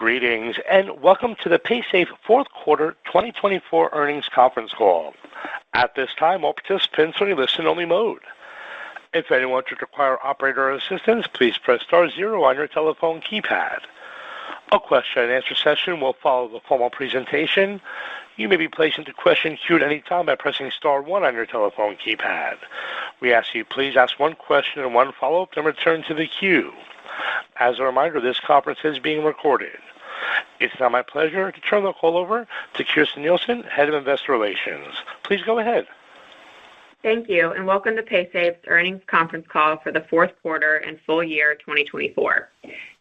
Greetings and welcome to the Paysafe Fourth Quarter 2024 Earnings Conference Call. At this time, all participants are in listen-only mode. If anyone should require operator assistance, please press star zero on your telephone keypad. A question-and-answer session will follow the formal presentation. You may be placed into question queue at any time by pressing star one on your telephone keypad. We ask you please ask one question and one follow-up, then return to the queue. As a reminder, this conference is being recorded. It's now my pleasure to turn the call over to Kirsten Nielsen, Head of Investor Relations. Please go ahead. Thank you, and welcome to Paysafe's earnings conference call for the fourth quarter and full year 2024.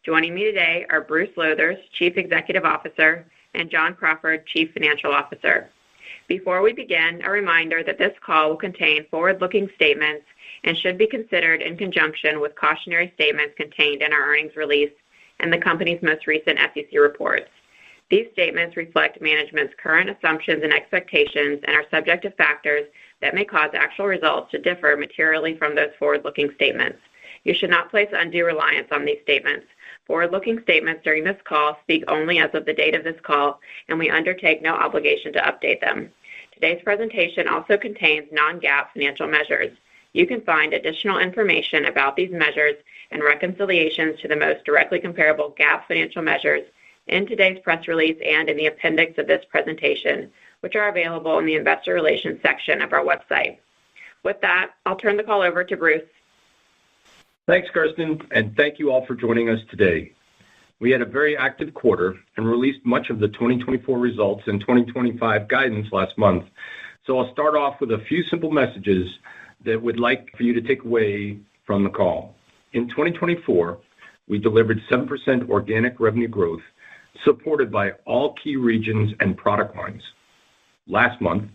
Joining me today are Bruce Lowthers, Chief Executive Officer, and John Crawford, Chief Financial Officer. Before we begin, a reminder that this call will contain forward-looking statements and should be considered in conjunction with cautionary statements contained in our earnings release and the company's most recent SEC reports. These statements reflect management's current assumptions and expectations and are subject to factors that may cause actual results to differ materially from those forward-looking statements. You should not place undue reliance on these statements. Forward-looking statements during this call speak only as of the date of this call, and we undertake no obligation to update them. Today's presentation also contains non-GAAP financial measures. You can find additional information about these measures and reconciliations to the most directly comparable GAAP financial measures in today's press release and in the appendix of this presentation, which are available in the Investor Relations section of our website. With that, I'll turn the call over to Bruce. Thanks, Kirsten, and thank you all for joining us today. We had a very active quarter and released much of the 2024 results and 2025 guidance last month, so I'll start off with a few simple messages that we'd like for you to take away from the call. In 2024, we delivered 7% organic revenue growth, supported by all key regions and product lines. Last month,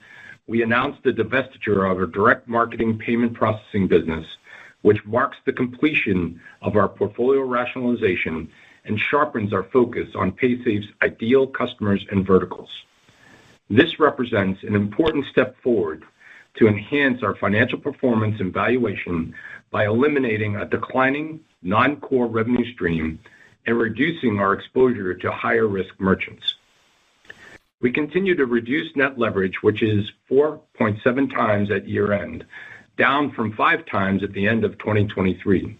we announced the divestiture of our direct marketing payment processing business, which marks the completion of our portfolio rationalization and sharpens our focus on Paysafe's ideal customers and verticals. This represents an important step forward to enhance our financial performance and valuation by eliminating a declining non-core revenue stream and reducing our exposure to higher-risk merchants. We continue to reduce net leverage, which is 4.7 times at year-end, down from 5 times at the end of 2023.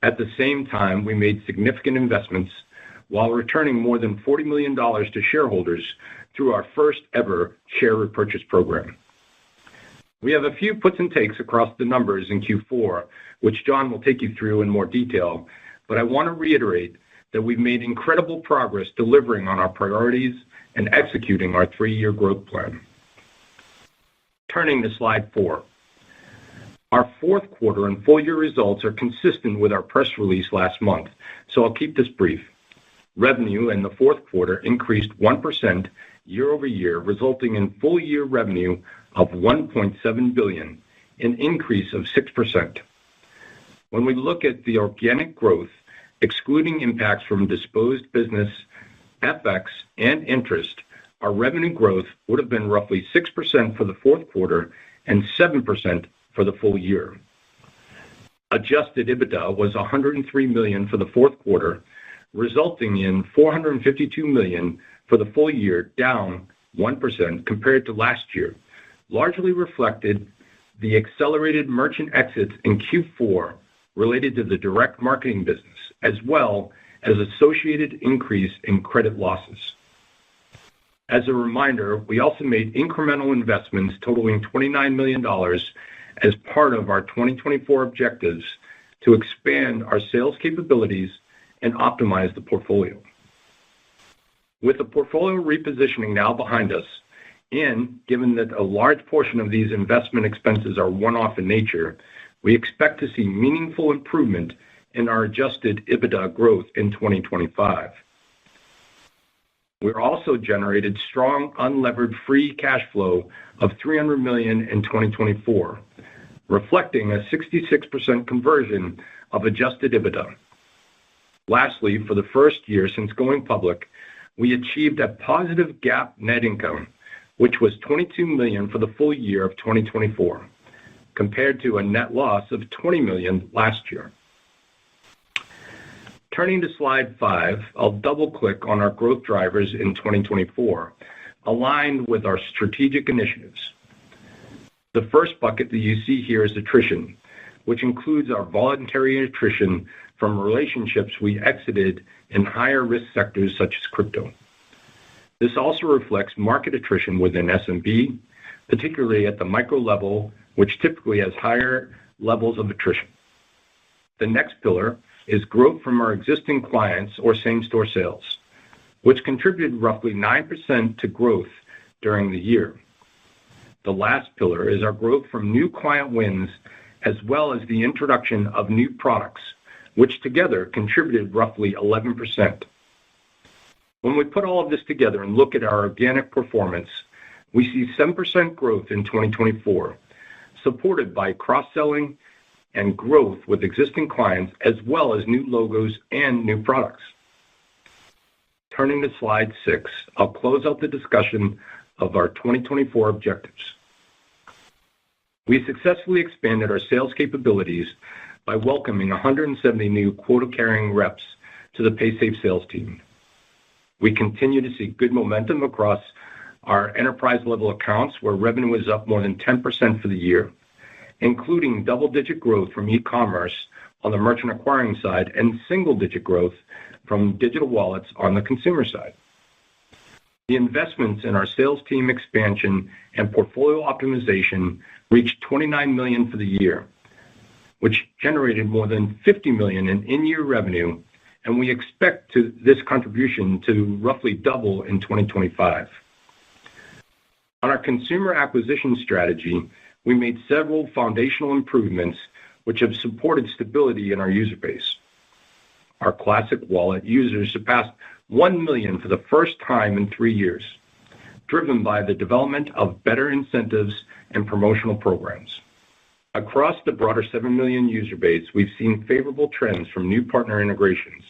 At the same time, we made significant investments while returning more than $40 million to shareholders through our first-ever share repurchase program. We have a few puts and takes across the numbers in Q4, which John will take you through in more detail, but I want to reiterate that we've made incredible progress delivering on our priorities and executing our 3-year growth plan. Turning to slide 4. Our fourth quarter and full year results are consistent with our press release last month, so I'll keep this brief. Revenue in the fourth quarter increased 1% year over year, resulting in full year revenue of $1.7 billion, an increase of 6%. When we look at the organic growth, excluding impacts from disposed business, FX, and interest, our revenue growth would have been roughly 6% for the fourth quarter and 7% for the full year. Adjusted EBITDA was $103 million for the fourth quarter, resulting in $452 million for the full year, down 1% compared to last year, largely reflected the accelerated merchant exits in Q4 related to the direct marketing business, as well as associated increase in credit losses. As a reminder, we also made incremental investments totaling $29 million as part of our 2024 objectives to expand our sales capabilities and optimize the portfolio. With the portfolio repositioning now behind us, and given that a large portion of these investment expenses are one-off in nature, we expect to see meaningful improvement in our adjusted EBITDA growth in 2025. We also generated strong unlevered free cash flow of $300 million in 2024, reflecting a 66% conversion of adjusted EBITDA. Lastly, for the first year since going public, we achieved a positive GAAP net income, which was $22 million for the full year of 2024, compared to a net loss of $20 million last year. Turning to slide 5, I'll double-click on our growth drivers in 2024, aligned with our strategic initiatives. The first bucket that you see here is attrition, which includes our voluntary attrition from relationships we exited in higher-risk sectors such as crypto. This also reflects market attrition within SMB, particularly at the micro level, which typically has higher levels of attrition. The next pillar is growth from our existing clients or same-store sales, which contributed roughly 9% to growth during the year. The last pillar is our growth from new client wins, as well as the introduction of new products, which together contributed roughly 11%. When we put all of this together and look at our organic performance, we see 7% growth in 2024, supported by cross-selling and growth with existing clients, as well as new logos and new products. Turning to slide 6, I'll close out the discussion of our 2024 objectives. We successfully expanded our sales capabilities by welcoming 170 new quota-carrying reps to the Paysafe sales team. We continue to see good momentum across our enterprise-level accounts, where revenue is up more than 10% for the year, including double-digit growth from e-commerce on the merchant acquiring side and single-digit growth from digital wallets on the consumer side. The investments in our sales team expansion and portfolio optimization reached $29 million for the year, which generated more than $50 million in in-year revenue, and we expect this contribution to roughly double in 2025. On our consumer acquisition strategy, we made several foundational improvements which have supported stability in our user base. Our Classic Wallet users surpassed 1 million for the first time in 3 years, driven by the development of better incentives and promotional programs. Across the broader 7 million user base, we've seen favorable trends from new partner integrations,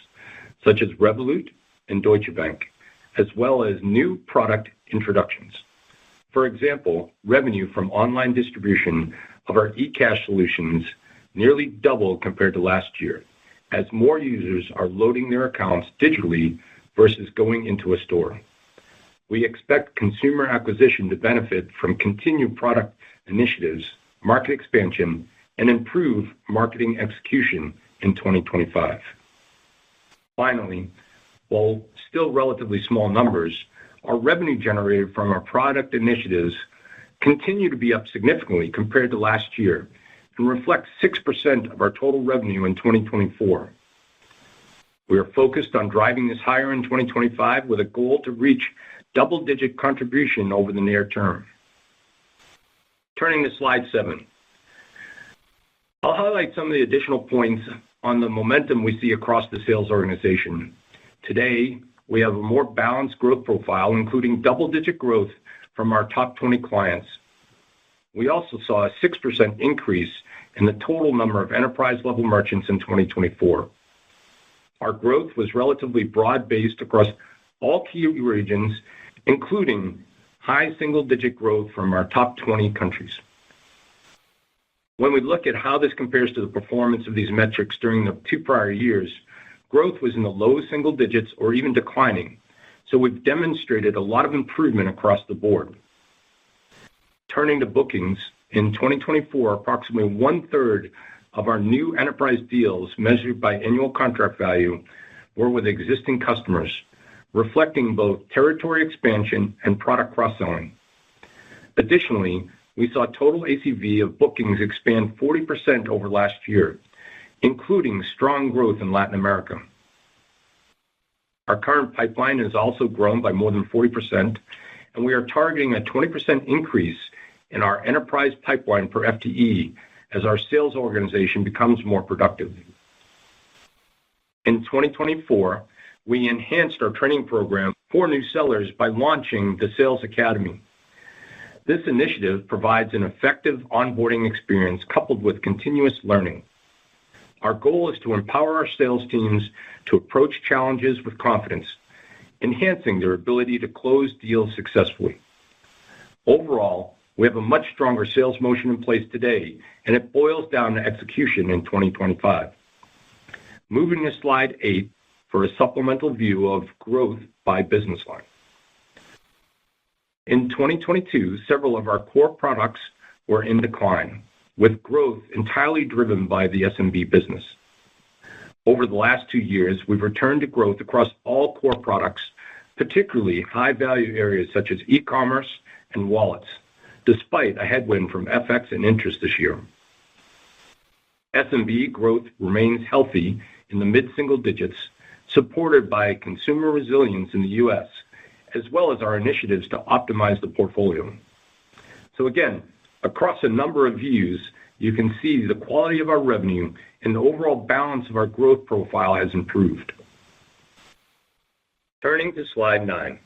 such as Revolut and Deutsche Bank, as well as new product introductions. For example, revenue from online distribution of our eCash solutions nearly doubled compared to last year, as more users are loading their accounts digitally versus going into a store. We expect consumer acquisition to benefit from continued product initiatives, market expansion, and improve marketing execution in 2025. Finally, while still relatively small numbers, our revenue generated from our product initiatives continue to be up significantly compared to last year and reflect 6% of our total revenue in 2024. We are focused on driving this higher in 2025 with a goal to reach double-digit contribution over the near term. Turning to slide 7. I'll highlight some of the additional points on the momentum we see across the sales organization. Today, we have a more balanced growth profile, including double-digit growth from our top 20 clients. We also saw a 6% increase in the total number of enterprise-level merchants in 2024. Our growth was relatively broad-based across all key regions, including high single-digit growth from our top 20 countries. When we look at how this compares to the performance of these metrics during the 2 prior years, growth was in the low single digits or even declining, so we've demonstrated a lot of improvement across the board. Turning to bookings, in 2024, approximately 1/3 of our new enterprise deals measured by annual contract value were with existing customers, reflecting both territory expansion and product cross-selling. Additionally, we saw total ACV of bookings expand 40% over last year, including strong growth in Latin America. Our current pipeline has also grown by more than 40%, and we are targeting a 20% increase in our enterprise pipeline per FTE as our sales organization becomes more productive. In 2024, we enhanced our training program for new sellers by launching the Sales Academy. This initiative provides an effective onboarding experience coupled with continuous learning. Our goal is to empower our sales teams to approach challenges with confidence, enhancing their ability to close deals successfully. Overall, we have a much stronger sales motion in place today, and it boils down to execution in 2025. Moving to slide 8 for a supplemental view of growth by business line. In 2022, several of our core products were in decline, with growth entirely driven by the SMB business. Over the last 2 years, we've returned to growth across all core products, particularly high-value areas such as e-commerce and wallets, despite a headwind from FX and interest this year. SMB growth remains healthy in the mid-single digits, supported by consumer resilience in the U.S., as well as our initiatives to optimize the portfolio. So again, across a number of views, you can see the quality of our revenue and the overall balance of our growth profile has improved. Turning to slide 9.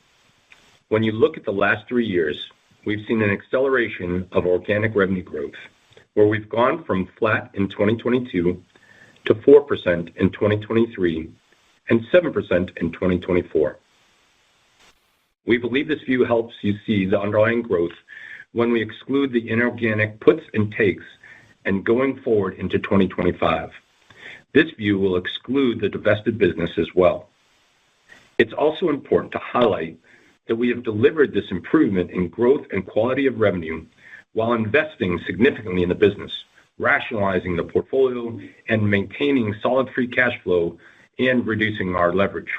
When you look at the last 3 years, we've seen an acceleration of organic revenue growth, where we've gone from flat in 2022 to 4% in 2023 and 7% in 2024. We believe this view helps you see the underlying growth when we exclude the inorganic puts and takes and going forward into 2025. This view will exclude the divested business as well. It's also important to highlight that we have delivered this improvement in growth and quality of revenue while investing significantly in the business, rationalizing the portfolio, and maintaining solid free cash flow and reducing our leverage.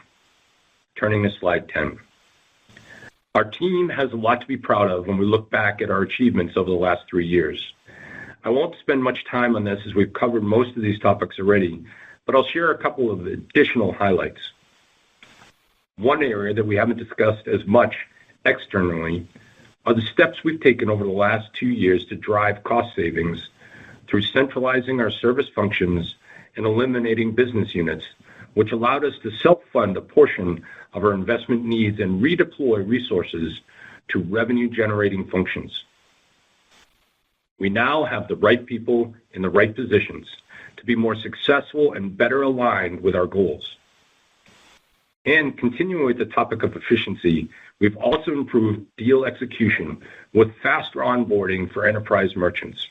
Turning to slide 10. Our team has a lot to be proud of when we look back at our achievements over the last 3 years. I won't spend much time on this as we've covered most of these topics already, but I'll share a couple of additional highlights. One area that we haven't discussed as much externally are the steps we've taken over the last 2 years to drive cost savings through centralizing our service functions and eliminating business units, which allowed us to self-fund a portion of our investment needs and redeploy resources to revenue-generating functions. We now have the right people in the right positions to be more successful and better aligned with our goals. And continuing with the topic of efficiency, we've also improved deal execution with faster onboarding for enterprise merchants.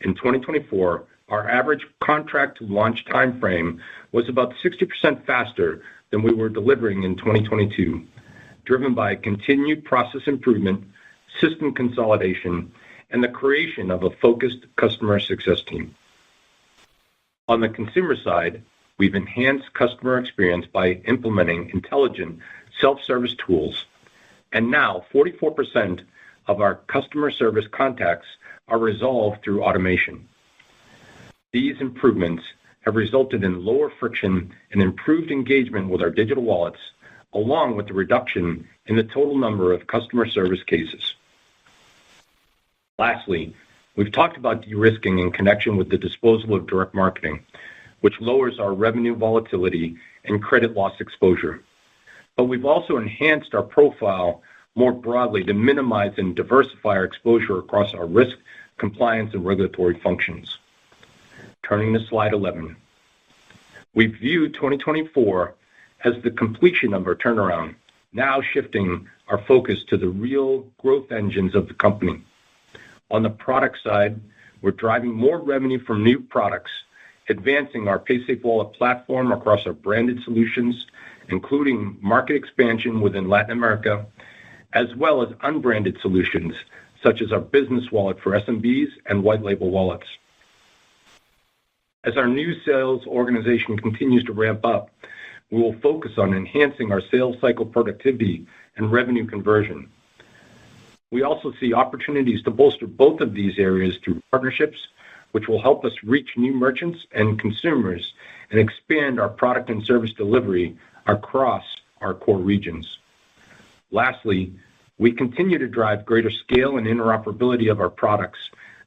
In 2024, our average contract to launch timeframe was about 60% faster than we were delivering in 2022, driven by continued process improvement, system consolidation, and the creation of a focused customer success team. On the consumer side, we've enhanced customer experience by implementing intelligent self-service tools, and now 44% of our customer service contacts are resolved through automation. These improvements have resulted in lower friction and improved engagement with our digital wallets, along with the reduction in the total number of customer service cases. Lastly, we've talked about de-risking in connection with the disposal of direct marketing, which lowers our revenue volatility and credit loss exposure. But we've also enhanced our profile more broadly to minimize and diversify our exposure across our risk, compliance, and regulatory functions. Turning to slide 11. We view 2024 as the completion of our turnaround, now shifting our focus to the real growth engines of the company. On the product side, we're driving more revenue from new products, advancing our Paysafe Wallet platform across our branded solutions, including market expansion within Latin America, as well as unbranded solutions, such as our business wallet for SMBs and white label wallets. As our new sales organization continues to ramp up, we will focus on enhancing our sales cycle productivity and revenue conversion. We also see opportunities to bolster both of these areas through partnerships, which will help us reach new merchants and consumers and expand our product and service delivery across our core regions. Lastly, we continue to drive greater scale and interoperability of our products,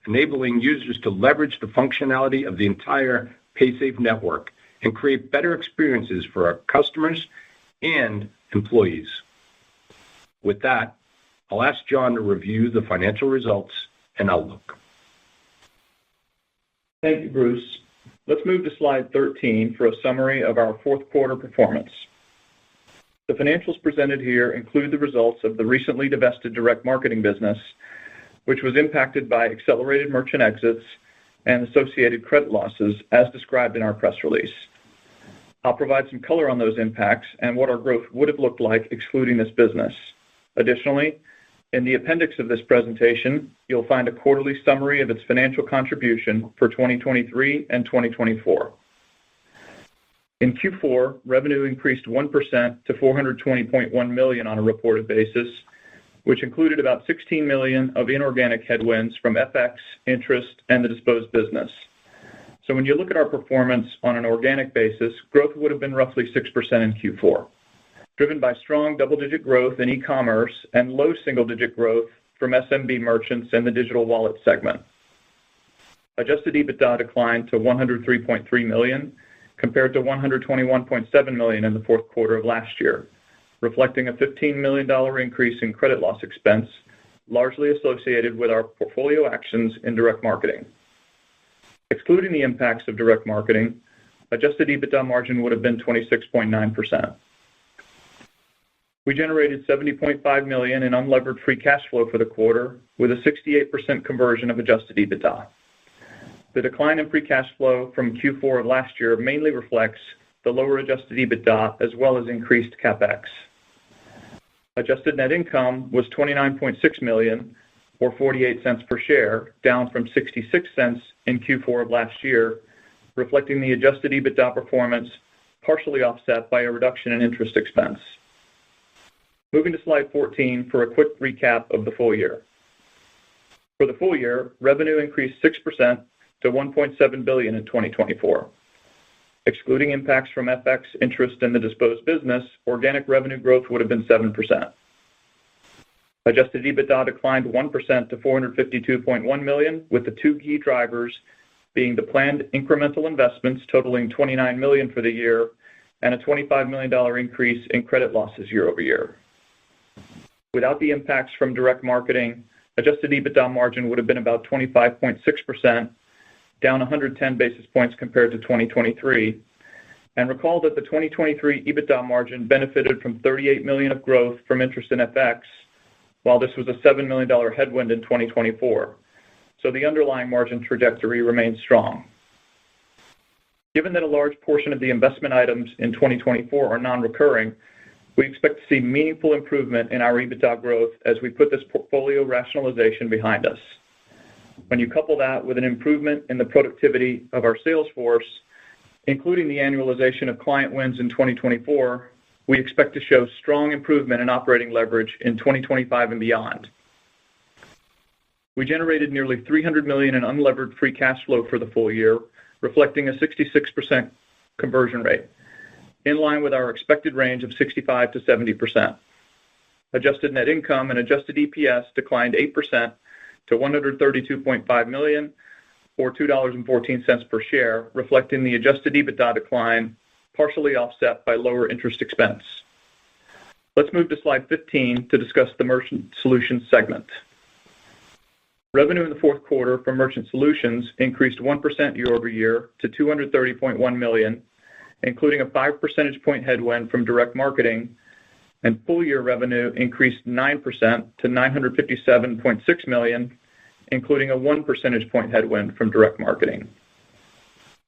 enabling users to leverage the functionality of the entire Paysafe network and create better experiences for our customers and employees. With that, I'll ask John to review the financial results and outlook. Thank you, Bruce. Let's move to slide 13 for a summary of our fourth quarter performance. The financials presented here include the results of the recently divested direct marketing business, which was impacted by accelerated merchant exits and associated credit losses as described in our press release. I'll provide some color on those impacts and what our growth would have looked like excluding this business. Additionally, in the appendix of this presentation, you'll find a quarterly summary of its financial contribution for 2023 and 2024. In Q4, revenue increased 1% to $420.1 million on a reported basis, which included about $16 million of inorganic headwinds from FX, interest, and the disposed business. So when you look at our performance on an organic basis, growth would have been roughly 6% in Q4, driven by strong double-digit growth in e-commerce and low single-digit growth from SMB merchants and the digital wallet segment. Adjusted EBITDA declined to $103.3 million compared to $121.7 million in the fourth quarter of last year, reflecting a $15 million increase in credit loss expense, largely associated with our portfolio actions in direct marketing. Excluding the impacts of direct marketing, adjusted EBITDA margin would have been 26.9%. We generated $70.5 million in unlevered free cash flow for the quarter, with a 68% conversion of adjusted EBITDA. The decline in free cash flow from Q4 of last year mainly reflects the lower adjusted EBITDA as well as increased CapEx. Adjusted net income was $29.6 million, or 48 cents per share, down from 66 cents in Q4 of last year, reflecting the adjusted EBITDA performance, partially offset by a reduction in interest expense. Moving to slide 14 for a quick recap of the full year. For the full year, revenue increased 6% to $1.7 billion in 2024. Excluding impacts from FX, interest, and the disposed business, organic revenue growth would have been 7%. Adjusted EBITDA declined 1% to $452.1 million, with the two key drivers being the planned incremental investments totaling $29 million for the year and a $25 million increase in credit losses year over year. Without the impacts from direct marketing, adjusted EBITDA margin would have been about 25.6%, down 110 basis points compared to 2023. And recall that the 2023 EBITDA margin benefited from $38 million of growth from interest in FX, while this was a $7 million headwind in 2024. So the underlying margin trajectory remains strong. Given that a large portion of the investment items in 2024 are non-recurring, we expect to see meaningful improvement in our EBITDA growth as we put this portfolio rationalization behind us. When you couple that with an improvement in the productivity of our sales force, including the annualization of client wins in 2024, we expect to show strong improvement in operating leverage in 2025 and beyond. We generated nearly $300 million in unlevered free cash flow for the full year, reflecting a 66% conversion rate, in line with our expected range of 65 to 70%. Adjusted net income and adjusted EPS declined 8% to $132.5 million, or $2.14 per share, reflecting the adjusted EBITDA decline, partially offset by lower interest expense. Let's move to slide 15 to discuss the Merchant Solutions segment. Revenue in the fourth quarter for Merchant Solutions increased 1% year over year to $230.1 million, including a 5 percentage point headwind from direct marketing, and full-year revenue increased 9% to $957.6 million, including a 1 percentage point headwind from direct marketing.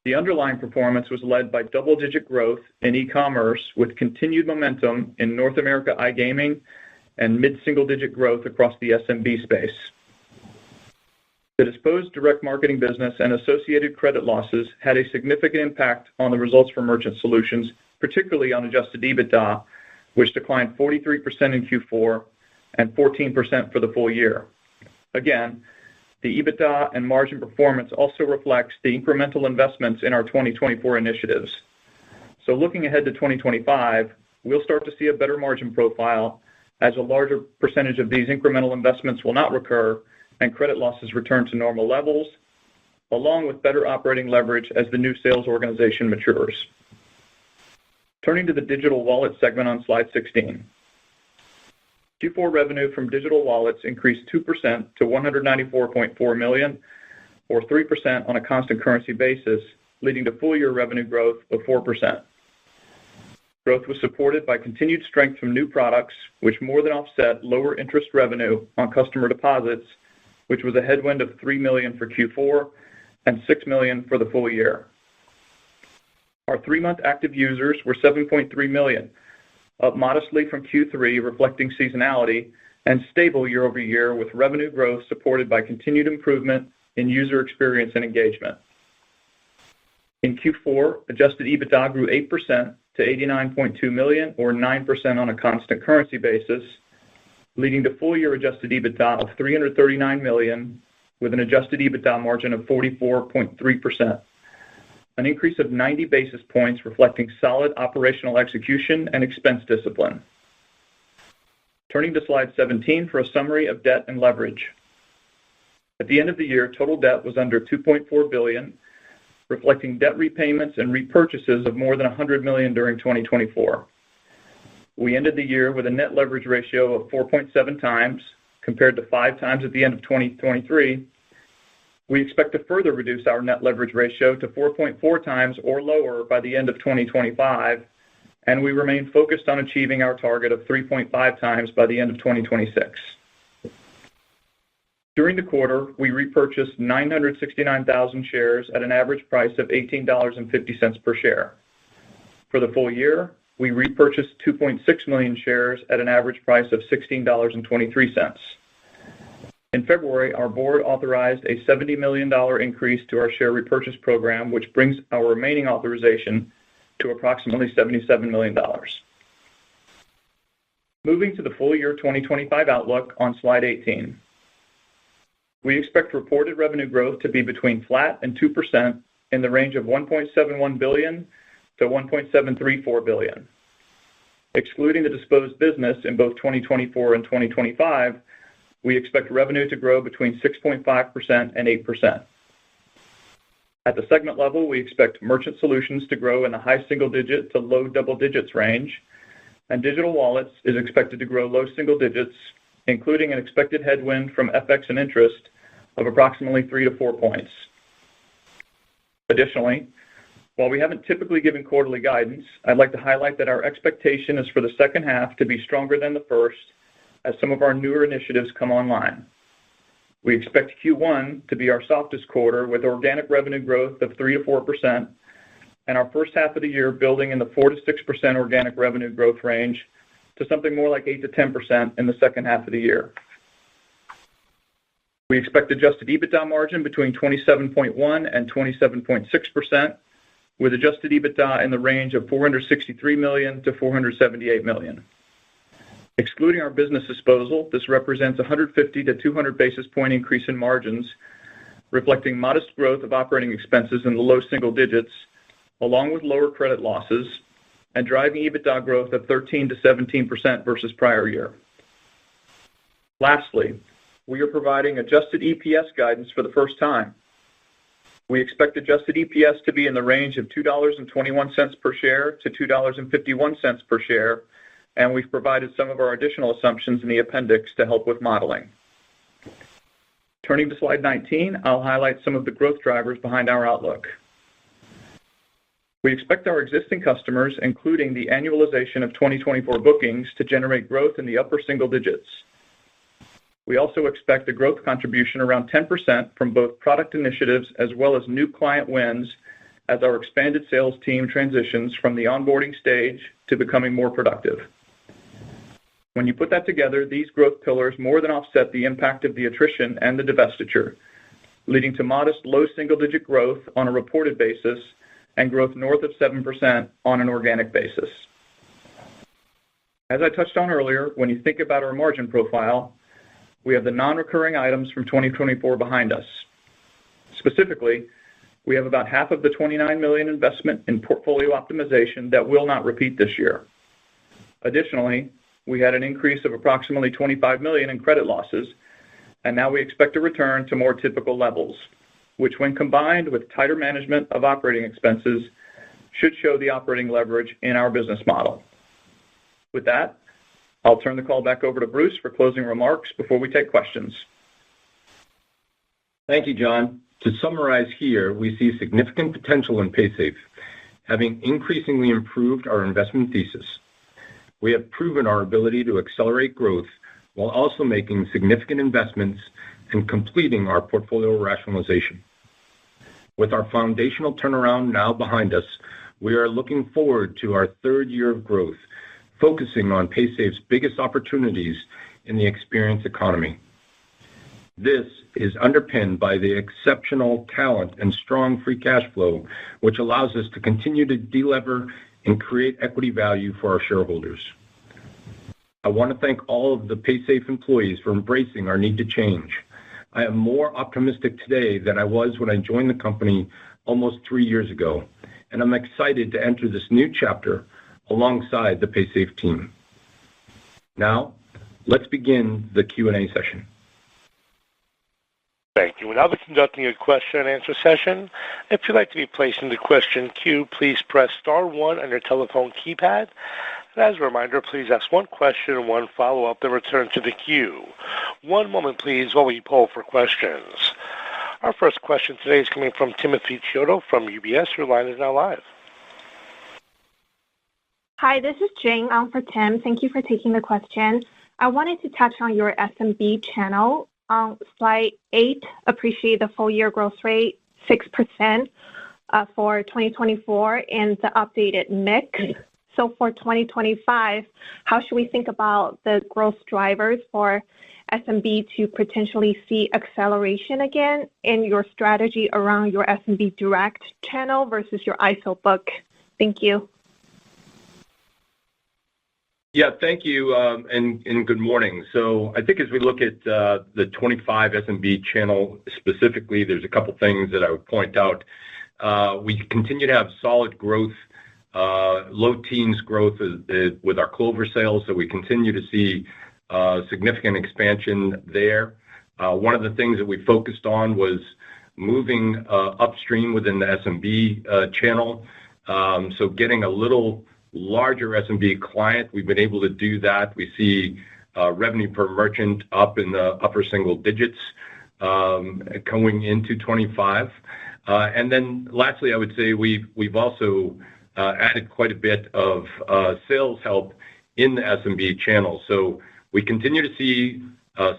The underlying performance was led by double-digit growth in e-commerce, with continued momentum in North America iGaming and mid-single-digit growth across the SMB space. The disposed direct marketing business and associated credit losses had a significant impact on the results for Merchant Solutions, particularly on adjusted EBITDA, which declined 43% in Q4 and 14% for the full year. Again, the EBITDA and margin performance also reflects the incremental investments in our 2024 initiatives. So looking ahead to 2025, we'll start to see a better margin profile as a larger percentage of these incremental investments will not recur and credit losses return to normal levels, along with better operating leverage as the new sales organization matures. Turning to the digital wallet segment on slide 16. Q4 revenue from digital wallets increased 2% to $194.4 million, or 3% on a constant currency basis, leading to full-year revenue growth of 4%. Growth was supported by continued strength from new products, which more than offset lower interest revenue on customer deposits, which was a headwind of $3 million for Q4 and $6 million for the full year. Our 3-month active users were 7.3 million, up modestly from Q3, reflecting seasonality, and stable year-over-year with revenue growth supported by continued improvement in user experience and engagement. In Q4, adjusted EBITDA grew 8% to $89.2 million, or 9% on a constant currency basis, leading to full-year adjusted EBITDA of $339 million, with an adjusted EBITDA margin of 44.3%, an increase of 90 basis points reflecting solid operational execution and expense discipline. Turning to slide 17 for a summary of debt and leverage. At the end of the year, total debt was under $2.4 billion, reflecting debt repayments and repurchases of more than $100 million during 2024. We ended the year with a net leverage ratio of 4.7 times, compared to 5 times at the end of 2023. We expect to further reduce our net leverage ratio to 4.4 times or lower by the end of 2025, and we remain focused on achieving our target of 3.5 times by the end of 2026. During the quarter, we repurchased 969,000 shares at an average price of $18.50 per share. For the full year, we repurchased 2.6 million shares at an average price of $16.23. In February, our board authorized a $70 million increase to our share repurchase program, which brings our remaining authorization to approximately $77 million. Moving to the full year 2025 outlook on slide 18. We expect reported revenue growth to be between flat and 2% in the range of $1.71 billion to $1.734 billion. Excluding the disposed business in both 2024 and 2025, we expect revenue to grow between 6.5% and 8%. At the segment level, we expect Merchant Solutions to grow in the high single-digit to low double-digits range, and Digital Wallets is expected to grow low single digits, including an expected headwind from FX and interest of approximately 3 to 4 points. Additionally, while we haven't typically given quarterly guidance, I'd like to highlight that our expectation is for the second half to be stronger than the first as some of our newer initiatives come online. We expect Q1 to be our softest quarter with organic revenue growth of 3 to 4%, and our first half of the year building in the 4 to 6% organic revenue growth range to something more like 8 to 10% in the second half of the year. We expect adjusted EBITDA margin between 27.1% and 27.6%, with adjusted EBITDA in the range of $463 million to $478 million. Excluding our business disposal, this represents a 150 to 200 basis point increase in margins, reflecting modest growth of operating expenses in the low single digits, along with lower credit losses, and driving EBITDA growth of 13 to 17% versus prior year. Lastly, we are providing adjusted EPS guidance for the first time. We expect adjusted EPS to be in the range of $2.21 per share to $2.51 per share, and we've provided some of our additional assumptions in the appendix to help with modeling. Turning to slide 19, I'll highlight some of the growth drivers behind our outlook. We expect our existing customers, including the annualization of 2024 bookings, to generate growth in the upper single digits. We also expect a growth contribution around 10% from both product initiatives as well as new client wins as our expanded sales team transitions from the onboarding stage to becoming more productive. When you put that together, these growth pillars more than offset the impact of the attrition and the divestiture, leading to modest low single-digit growth on a reported basis and growth north of 7% on an organic basis. As I touched on earlier, when you think about our margin profile, we have the non-recurring items from 2024 behind us. Specifically, we have about half of the $29 million investment in portfolio optimization that will not repeat this year. Additionally, we had an increase of approximately $25 million in credit losses, and now we expect a return to more typical levels, which when combined with tighter management of operating expenses should show the operating leverage in our business model. With that, I'll turn the call back over to Bruce for closing remarks before we take questions. Thank you, John. To summarize here, we see significant potential in Paysafe, having increasingly improved our investment thesis. We have proven our ability to accelerate growth while also making significant investments and completing our portfolio rationalization. With our foundational turnaround now behind us, we are looking forward to our third year of growth, focusing on Paysafe's biggest opportunities in the experience economy. This is underpinned by the exceptional talent and strong free cash flow, which allows us to continue to delever and create equity value for our shareholders. I want to thank all of the Paysafe employees for embracing our need to change. I am more optimistic today than I was when I joined the company almost 3 years ago, and I'm excited to enter this new chapter alongside the Paysafe team. Now, let's begin the Q&A session. Thank you. We'll now be conducting a question and answer session. If you'd like to be placed in the question queue, please press star 1 on your telephone keypad. And as a reminder, please ask one question and one follow-up, then return to the queue. One moment, please, while we poll for questions. Our first question today is coming from Timothy Chiodo from UBS. Your line is now live. Hi, this is Jane on for Tim. Thank you for taking the question. I wanted to touch on your SMB channel. On slide 8, appreciate the full year growth rate, 6% for 2024 and the updated mix. So for 2025, how should we think about the growth drivers for SMB to potentially see acceleration again in your strategy around your SMB direct channel versus your ISO book? Thank you. Yeah, thank you, and good morning. So I think as we look at the 25 SMB channel specifically, there's a couple things that I would point out. We continue to have solid growth, low teens growth with our Clover sales, so we continue to see significant expansion there. One of the things that we focused on was moving upstream within the SMB channel, so getting a little larger SMB client. We've been able to do that. We see revenue per merchant up in the upper single digits going into 25. And then lastly, I would say we've also added quite a bit of sales help in the SMB channel. So we continue to see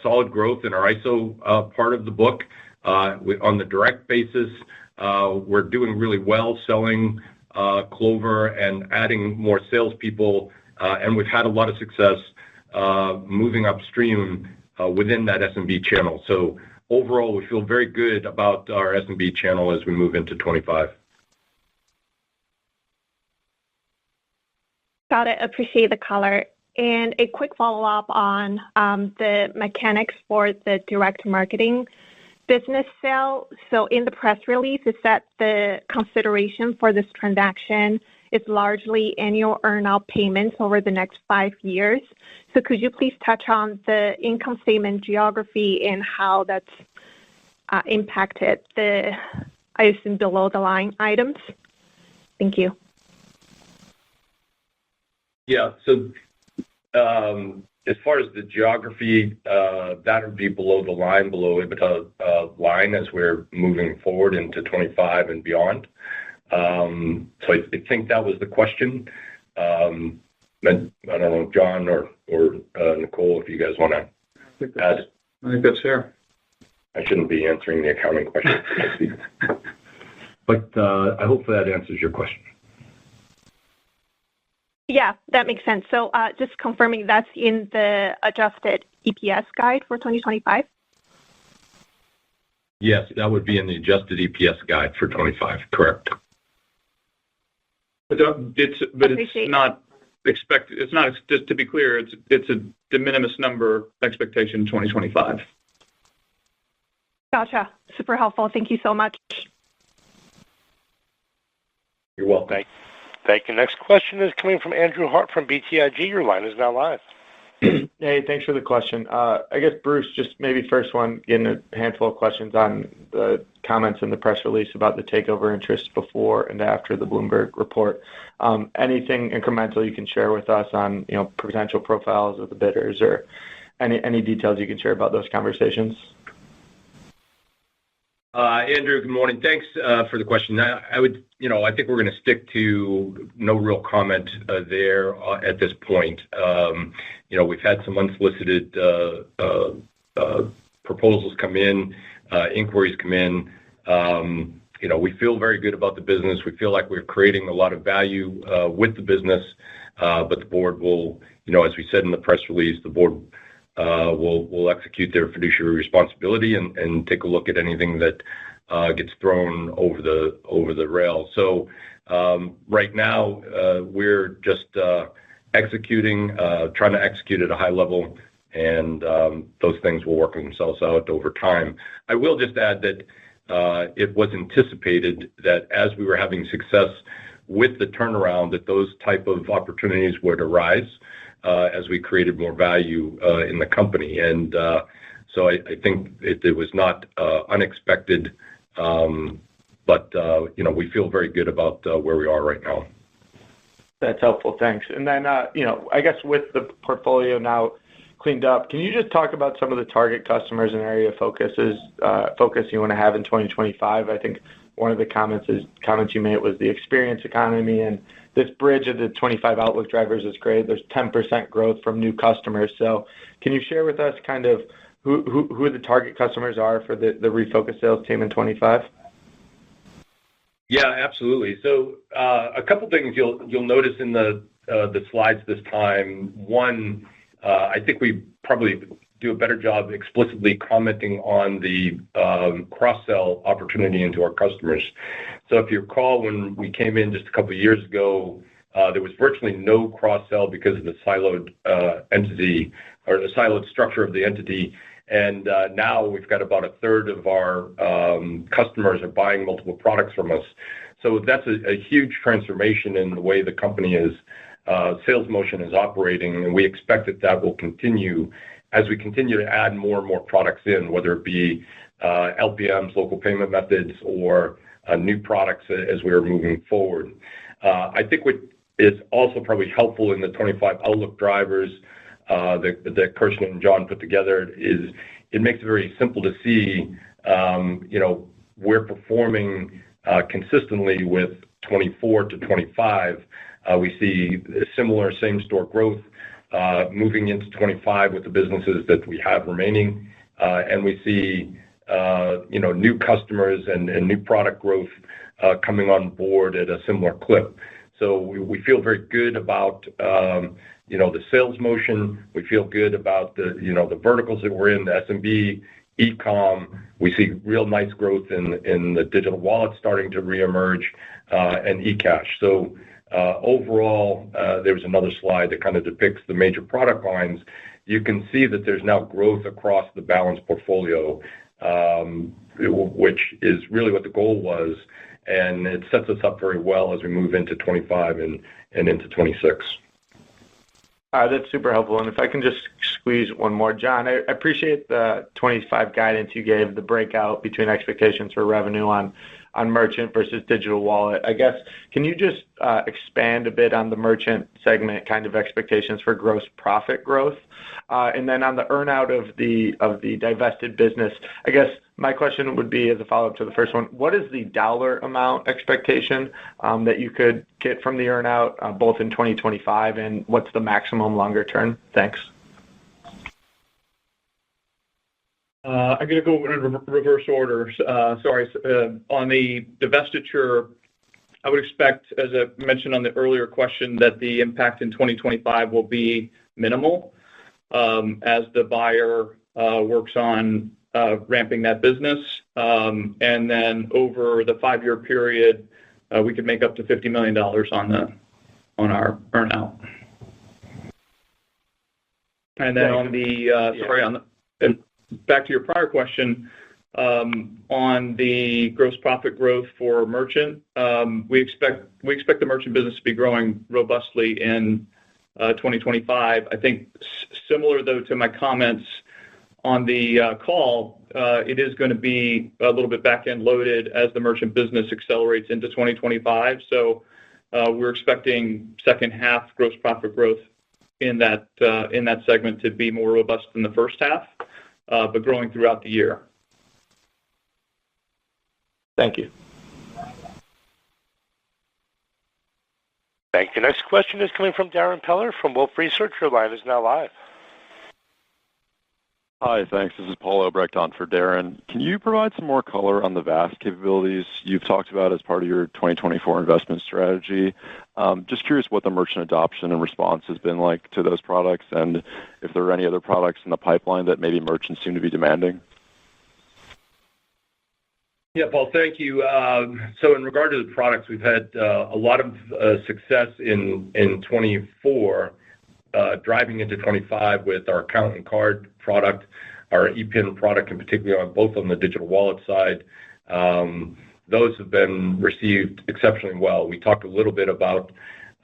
solid growth in our ISO part of the book. On the direct basis, we're doing really well selling Clover and adding more salespeople, and we've had a lot of success moving upstream within that SMB channel. So overall, we feel very good about our SMB channel as we move into 25. Got it. Appreciate the color. And a quick follow-up on the mechanics for the direct marketing business sale. So in the press release, it said the consideration for this transaction is largely annual earn-out payments over the next 5 years. So could you please touch on the income statement geography and how that's impacted the, I assume, below the line items? Thank you. Yeah, so as far as the geography, that would be below the line, below EBITDA line as we're moving forward into 25 and beyond. So I think that was the question. And I don't know, John or Nicole, if you guys want to add. I think that's fair. I shouldn't be answering the accounting question. But I hope that answers your question. Yeah, that makes sense. So just confirming that's in the adjusted EPS guide for 2025? Yes, that would be in the adjusted EPS guide for 25, correct. But it's not expected. It's not, just to be clear, it's a de minimis number expectation in 2025. Gotcha. Super helpful. Thank you so much. You're welcome. Thank you. Next question is coming from Andrew Hart from BTIG. Your line is now live. Hey, thanks for the question. I guess, Bruce, just maybe first one, getting a handful of questions on the comments in the press release about the takeover interest before and after the Bloomberg report. Anything incremental you can share with us on, potential profiles of the bidders or any details you can share about those conversations? Andrew, good morning. Thanks for the question. I think we're going to stick to no real comment there at this point. We've had some unsolicited proposals come in, inquiries come in. we feel very good about the business. We feel like we're creating a lot of value with the business, but the board will, as we said in the press release, the board will execute their fiduciary responsibility and take a look at anything that gets thrown over the rail. So right now, we're just executing, trying to execute at a high level, and those things will work themselves out over time. I will just add that it was anticipated that as we were having success with the turnaround, that those type of opportunities would arise as we created more value in the company. And so I think it was not unexpected, but we feel very good about where we are right now. That's helpful. Thanks. And then, I guess with the portfolio now cleaned up, can you just talk about some of the target customers and area of focus you want to have in 2025? I think one of the comments you made was the experience economy, and this bridge of the 25 outlook drivers is great. There's 10% growth from new customers. So can you share with us kind of who the target customers are for the refocused sales team in 25? Yeah, absolutely. So a couple things you'll notice in the slides this time. One, I think we probably do a better job explicitly commenting on the cross-sell opportunity into our customers. So if you recall, when we came in just a couple of years ago, there was virtually no cross-sell because of the siloed entity or the siloed structure of the entity. And now we've got about a third of our customers are buying multiple products from us. So that's a huge transformation in the way the company sales motion is operating, and we expect that will continue as we continue to add more and more products in, whether it be LPMs, local payment methods, or new products as we are moving forward. I think what is also probably helpful in the 25 outlook drivers that Kirsten and John put together is it makes it very simple to see, we're performing consistently with 24 to 25. We see similar same-store growth moving into 25 with the businesses that we have remaining, and we see new customers and new product growth coming on board at a similar clip. So we feel very good about the sales motion. We feel good about the verticals that we're in, the SMB, e-com. We see real nice growth in the digital wallet starting to reemerge, and eCash. So overall, there's another slide that kind of depicts the major product lines. You can see that there's now growth across the balanced portfolio, which is really what the goal was, and it sets us up very well as we move into 25 and into 26. That's super helpful. And if I can just squeeze one more, John, I appreciate the 25 guidance you gave, the breakout between expectations for revenue on merchant versus digital wallet. I guess, can you just expand a bit on the merchant segment kind of expectations for gross profit growth? And then on the earnout of the divested business, I guess my question would be, as a follow-up to the first one, what is the dollar amount expectation that you could get from the earnout both in 2025, and what's the maximum longer term? Thanks. I'm going to go in reverse order. Sorry. On the divestiture, I would expect, as I mentioned on the earlier question, that the impact in 2025 will be minimal as the buyer works on ramping that business. And then over the 5-year period, we could make up to $50 million on our earnout. And then on the back to your prior question, on the gross profit growth for merchant, we expect the merchant business to be growing robustly in 2025. I think similar, though, to my comments on the call, it is going to be a little bit back-end loaded as the merchant business accelerates into 2025. So we're expecting second half gross profit growth in that segment to be more robust than the first half, but growing throughout the year. Thank you. Thank you. Next question is coming from Darrin Peller from Wolfe Research. Your line is now live. Hi, thanks. This is Paul Obrecht on for Darren. Can you provide some more color on the VAS capabilities you've talked about as part of your 2024 investment strategy? Just curious what the merchant adoption and response has been like to those products, and if there are any other products in the pipeline that maybe merchants seem to be demanding. Yeah, Paul, thank you. So in regard to the products, we've had a lot of success in 24, driving into 25 with our account and card product, our ePIN product, in particular, both on the digital wallet side. Those have been received exceptionally well. We talked a little bit about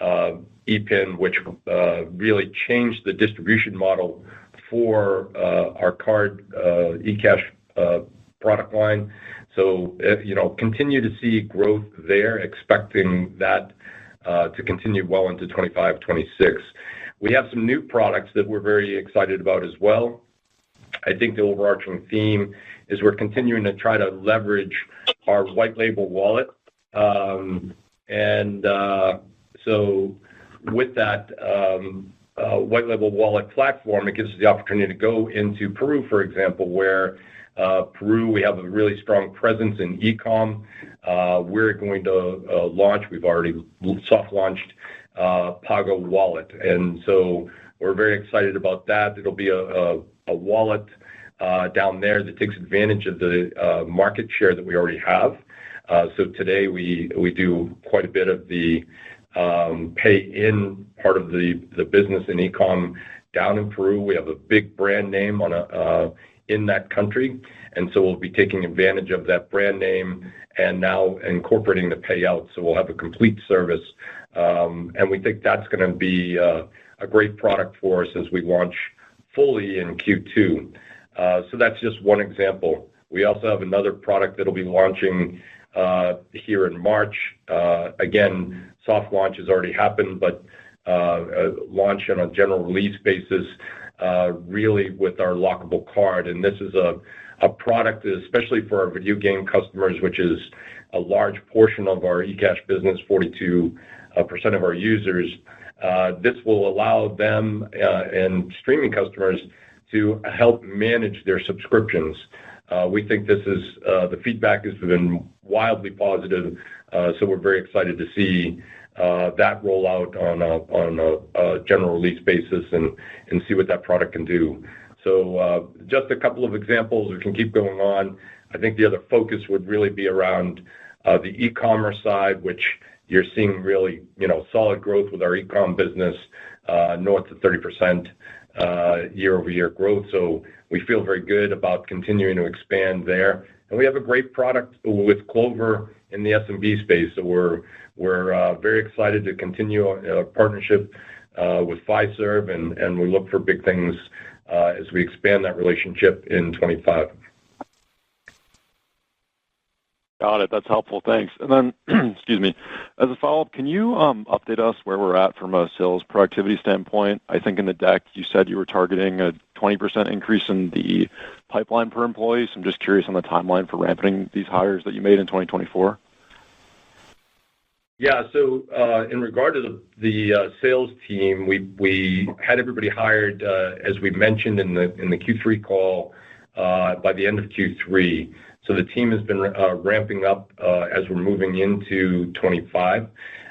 ePIN, which really changed the distribution model for our card eCash product line. So, continue to see growth there, expecting that to continue well into 25, 26. We have some new products that we're very excited about as well. I think the overarching theme is we're continuing to try to leverage our white label wallet. So with that white label wallet platform, it gives us the opportunity to go into Peru, for example, where Peru, we have a really strong presence in e-com. We're going to launch, we've already soft launched Pago Wallet. And so we're very excited about that. It'll be a wallet down there that takes advantage of the market share that we already have. So today we do quite a bit of the pay-in part of the business in e-com down in Peru. We have a big brand name in that country, and so we'll be taking advantage of that brand name and now incorporating the payout. So we'll have a complete service, and we think that's going to be a great product for us as we launch fully in Q2. So that's just one example. We also have another product that'll be launching here in March. Again, soft launch has already happened, but launch on a general release basis, really with our lockable card. And this is a product, especially for our video game customers, which is a large portion of our eCash business, 42% of our users. This will allow them and streaming customers to help manage their subscriptions. We think this is the feedback has been wildly positive, so we're very excited to see that roll out on a general release basis and see what that product can do. So just a couple of examples. We can keep going on. I think the other focus would really be around the e-commerce side, which you're seeing really, solid growth with our e-com business, north of 30% year-over-year growth. So we feel very good about continuing to expand there. And we have a great product with Clover in the SMB space. So we're very excited to continue our partnership with Fiserv, and we look for big things as we expand that relationship in 25. Got it. That's helpful. Thanks. And then, excuse me, as a follow-up, can you update us where we're at from a sales productivity standpoint? I think in the deck you said you were targeting a 20% increase in the pipeline per employee. So I'm just curious on the timeline for ramping these hires that you made in 2024. Yeah. So in regard to the sales team, we had everybody hired, as we mentioned in the Q3 call, by the end of Q3. So the team has been ramping up as we're moving into 25.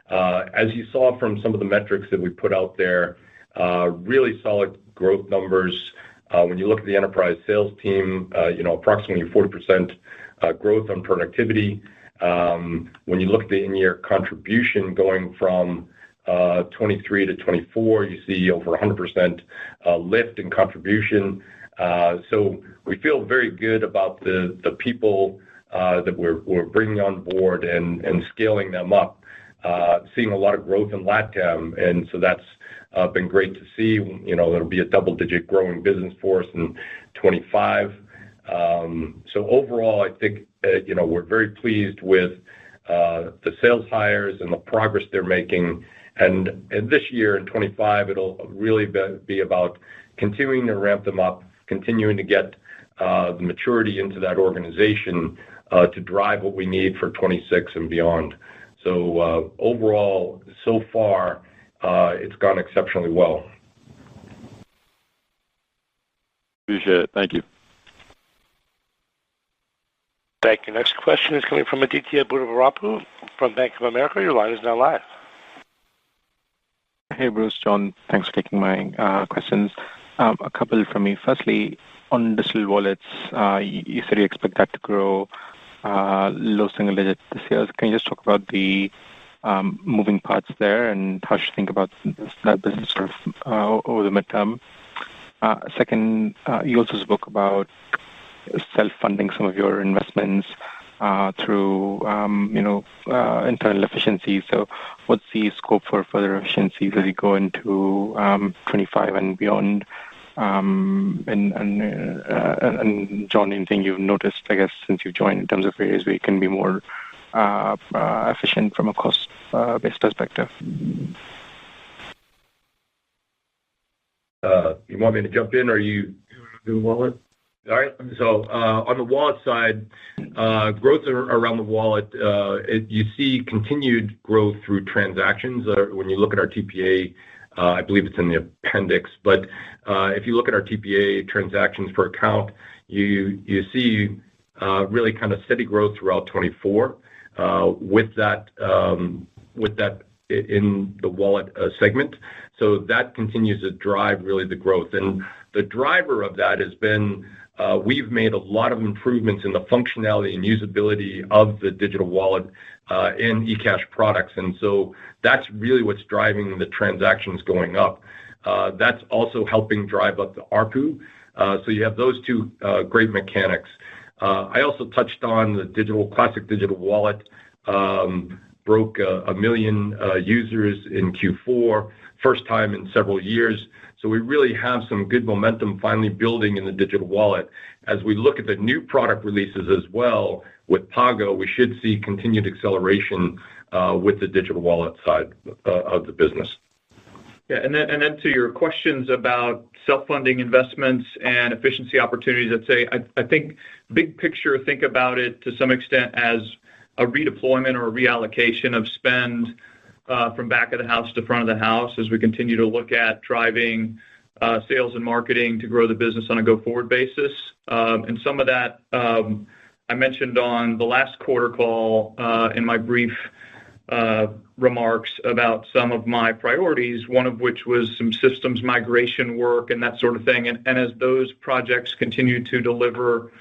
As you saw from some of the metrics that we put out there, really solid growth numbers. When you look at the enterprise sales team, approximately 40% growth on productivity. When you look at the in-year contribution going from 23 to 24, you see over 100% lift in contribution. So we feel very good about the people that we're bringing on board and scaling them up. Seeing a lot of growth in LATAM, and so that's been great to see. It'll be a double-digit growing business for us in 25. So overall, I think we're very pleased with the sales hires and the progress they're making. And this year in 25, it'll really be about continuing to ramp them up, continuing to get the maturity into that organization to drive what we need for 26 and beyond. So overall, so far, it's gone exceptionally well. Appreciate it. Thank you. Thank you. Next question is coming from Aditya Buddhavarapu from Bank of America. Your line is now live. Hey, Bruce, John. Thanks for taking my questions. A couple from me. Firstly, on digital wallets, you said you expect that to grow low single digit this year. Can you just talk about the moving parts there and how you should think about that business sort of over the midterm? Second, you also spoke about self-funding some of your investments through internal efficiencies. So what's the scope for further efficiencies as you go into 25 and beyond? And John, anything you've noticed, I guess, since you've joined in terms of areas where you can be more efficient from a cost-based perspective? You want me to jump in, or you do wallet? All right. So on the wallet side, growth around the wallet, you see continued growth through transactions. When you look at our TPA, I believe it's in the appendix, but if you look at our TPA transactions per account, you see really kind of steady growth throughout 24 with that in the wallet segment. So that continues to drive really the growth. And the driver of that has been we've made a lot of improvements in the functionality and usability of the digital wallet in eCash products. And so that's really what's driving the transactions going up. That's also helping drive up the ARPU. So you have those two great mechanics. I also touched on the classic digital wallet, broke 1 million users in Q4, first time in several years. So we really have some good momentum finally building in the digital wallet. As we look at the new product releases as well with Pago, we should see continued acceleration with the digital wallet side of the business. Yeah, and then to your questions about self-funding investments and efficiency opportunities, I'd say I think big picture, think about it to some extent as a redeployment or a reallocation of spend from back of the house to front of the house as we continue to look at driving sales and marketing to grow the business on a go-forward basis. And some of that I mentioned on the last quarter call in my brief remarks about some of my priorities, one of which was some systems migration work and that sort of thing. And as those projects continue to deliver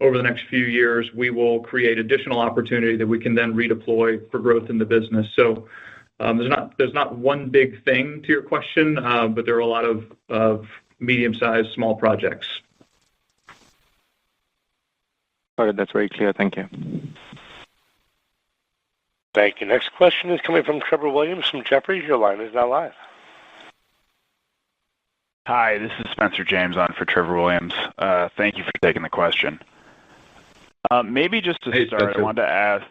over the next few years, we will create additional opportunity that we can then redeploy for growth in the business. So there's not one big thing to your question, but there are a lot of medium-sized, small projects. All right, that's very clear. Thank you. Thank you. Next question is coming from Trevor Williams from Jefferies. Your line is now live. Hi, this is Spencer James on for Trevor Williams. Thank you for taking the question. Maybe just to start, I wanted to ask.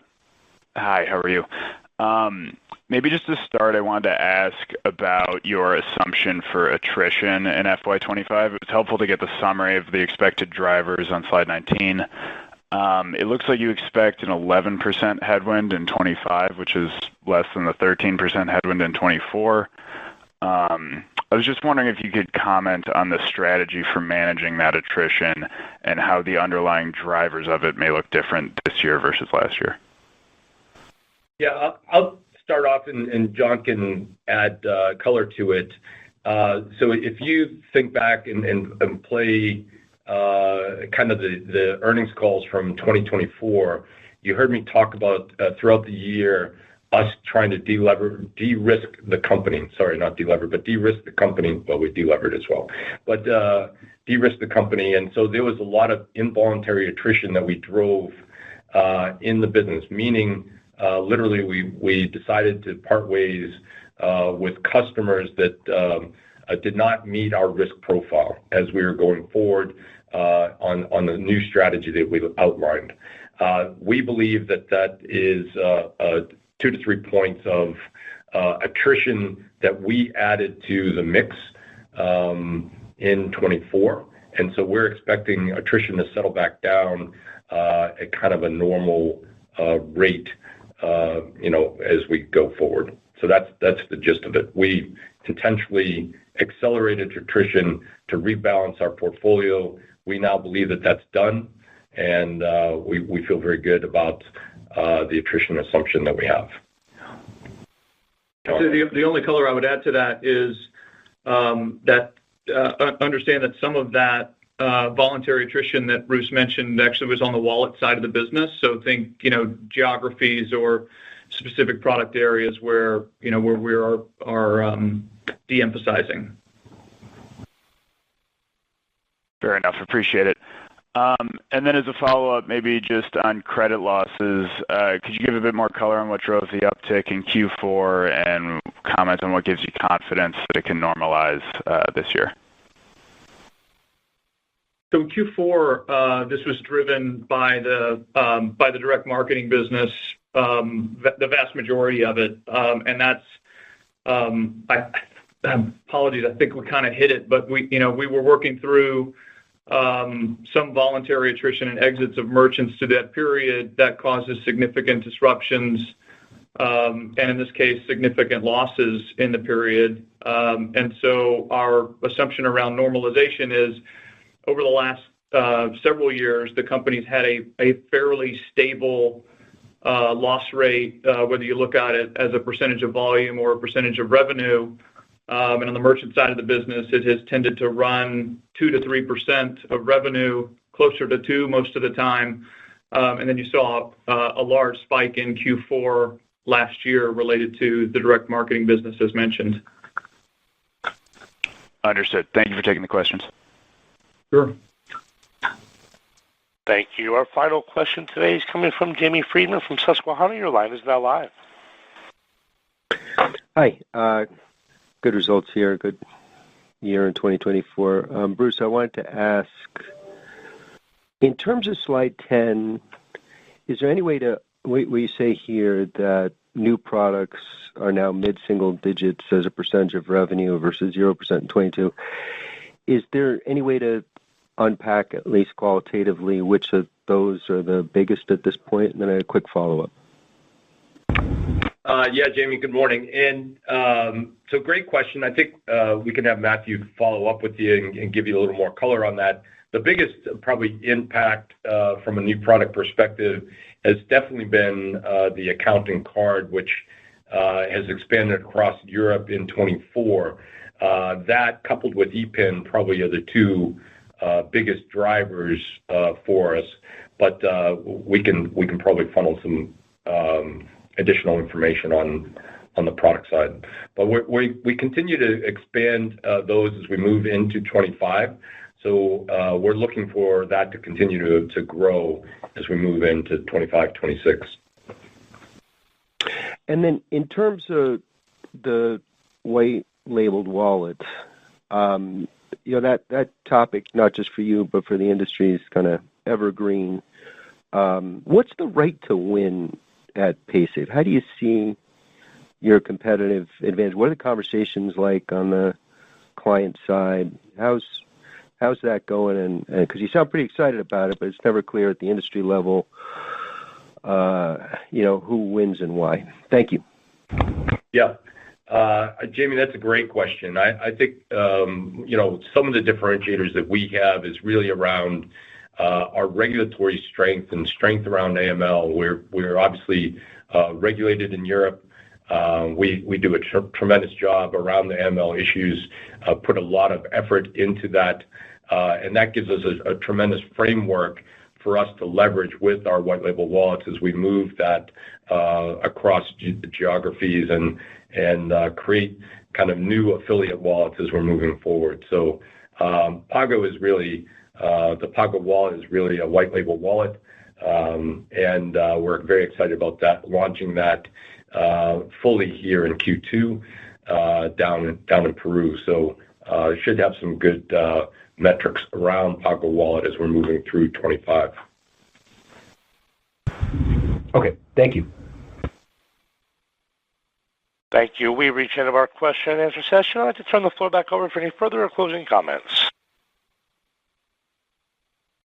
Hi, how are you? Maybe just to start, I wanted to ask about your assumption for attrition in FY25. It was helpful to get the summary of the expected drivers on slide 19. It looks like you expect an 11% headwind in 25, which is less than the 13% headwind in 24. I was just wondering if you could comment on the strategy for managing that attrition and how the underlying drivers of it may look different this year versus last year. Yeah, I'll start off, and John can add color to it. So if you think back and play kind of the earnings calls from 2024, you heard me talk about throughout the year us trying to de-risk the company. Sorry, not delever, but de-risk the company. Well, we delevered as well. But de-risk the company. And so there was a lot of involuntary attrition that we drove in the business, meaning literally we decided to part ways with customers that did not meet our risk profile as we were going forward on the new strategy that we outlined. We believe that is 2 to 3 points of attrition that we added to the mix in 24. And so we're expecting attrition to settle back down at kind of a normal rate, as we go forward. So that's the gist of it. We intentionally accelerated attrition to rebalance our portfolio. We now believe that that's done, and we feel very good about the attrition assumption that we have. The only color I would add to that is that understand that some of that voluntary attrition that Bruce mentioned actually was on the wallet side of the business. So think, geographies or specific product areas where we are de-emphasizing. Fair enough. Appreciate it. And then as a follow-up, maybe just on credit losses, could you give a bit more color on what drove the uptick in Q4 and comment on what gives you confidence that it can normalize this year? So in Q4, this was driven by the direct marketing business, the vast majority of it, and that's. Apologies, I think we kind of hit it, but we were working through some voluntary attrition and exits of merchants through that period that causes significant disruptions, and in this case, significant losses in the period. And so our assumption around normalization is over the last several years, the company's had a fairly stable loss rate, whether you look at it as a percentage of volume or a percentage of revenue. And on the merchant side of the business, it has tended to run 2 to 3% of revenue, closer to 2 most of the time. And then you saw a large spike in Q4 last year related to the direct marketing business, as mentioned. Understood. Thank you for taking the questions. Sure. Thank you. Our final question today is coming from Jamie Friedman from Susquehanna. Your line is now live. Hi. Good results here. Good year in 2024. Bruce, I wanted to ask, in terms of slide 10, is there any way to, where you say here that new products are now mid-single digits as a percentage of revenue versus 0% in 22? Is there any way to unpack, at least qualitatively, which of those are the biggest at this point? And then a quick follow-up. Yeah, Jamie, good morning. And so great question. I think we can have Matthew follow up with you and give you a little more color on that. The biggest probably impact from a new product perspective has definitely been the accounting card, which has expanded across Europe in 24. That coupled with ePIN probably are the two biggest drivers for us. But we can probably funnel some additional information on the product side. But we continue to expand those as we move into 25. So we're looking for that to continue to grow as we move into 25, 26. And then in terms of the white labeled wallet, that topic, not just for you, but for the industry is kind of evergreen. What's the right to win at Paysafe? How do you see your competitive advantage? What are the conversations like on the client side? How's that going? And because you sound pretty excited about it, but it's never clear at the industry level, who wins and why. Thank you. Yeah. Jamie, that's a great question. I think, some of the differentiators that we have is really around our regulatory strength and strength around AML. We're obviously regulated in Europe. We do a tremendous job around the AML issues, put a lot of effort into that, and that gives us a tremendous framework for us to leverage with our white label wallets as we move that across geographies and create kind of new affiliate wallets as we're moving forward. So Pago is really the Pago wallet is really a white label wallet, and we're very excited about that, launching that fully here in Q2 down in Peru. So should have some good metrics around Pago wallet as we're moving through 25. Okay, thank you. Thank you. We reached the end of our question and answer session. I'd like to turn the floor back over for any further or closing comments.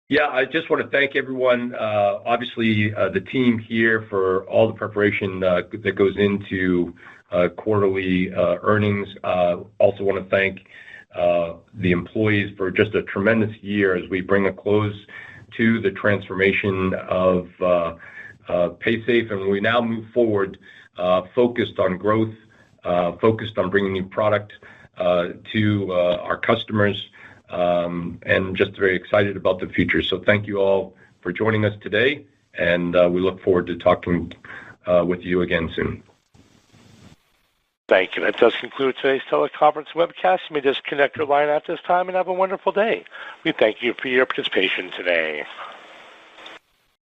Yeah, I just want to thank everyone, obviously the team here for all the preparation that goes into quarterly earnings. Also want to thank the employees for just a tremendous year as we bring a close to the transformation of Paysafe, and we now move forward focused on growth, focused on bringing new product to our customers, and just very excited about the future. So thank you all for joining us today, and we look forward to talking with you again soon. Thank you. That does conclude today's teleconference webcast. You may disconnect your line at this time and have a wonderful day. We thank you for your participation today.